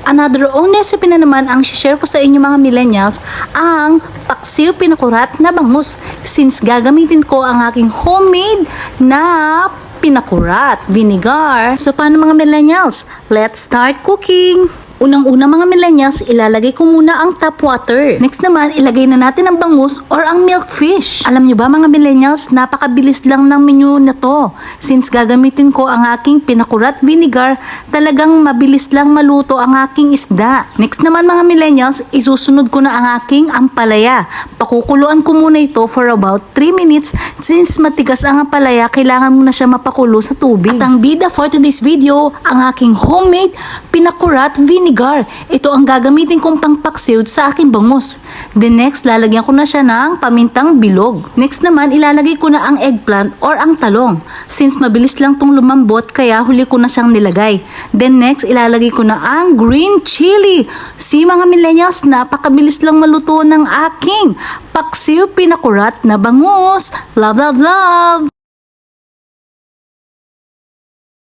Another own recipe na naman ang share ko sa inyo mga millennials, ang paksiw pinakurat na bangus. Since gagamitin ko ang aking homemade na pinakurat vinegar. So paano mga millennials? Let's start cooking! Unang-una mga millennials, ilalagay ko muna ang tap water. Next naman, ilagay na natin ang bangus or ang milkfish. Alam nyo ba mga millennials, napakabilis lang ng menu na to. Since gagamitin ko ang aking pinakurat vinegar, talagang mabilis lang maluto ang aking isda. Next naman mga millennials, isusunod ko na ang aking ampalaya. Pakukuluan ko muna ito for about 3 minutes. Since matigas ang ampalaya, kailangan mo na siya mapakulo sa tubig. At ang bida for today's video, ang aking homemade pinakurat vinegar. Ito ang gagamitin kong pangpaksiw sa aking bangus. Then next, lalagyan ko na siya ng pamintang bilog. Next naman, ilalagay ko na ang eggplant or ang talong. Since mabilis lang tong lumambot, kaya huli ko na siyang nilagay. Then next, ilalagay ko na ang green chili. Si mga millennials, napakabilis lang maluto ng aking paksiw pinakurat na bangus. Love, love, love!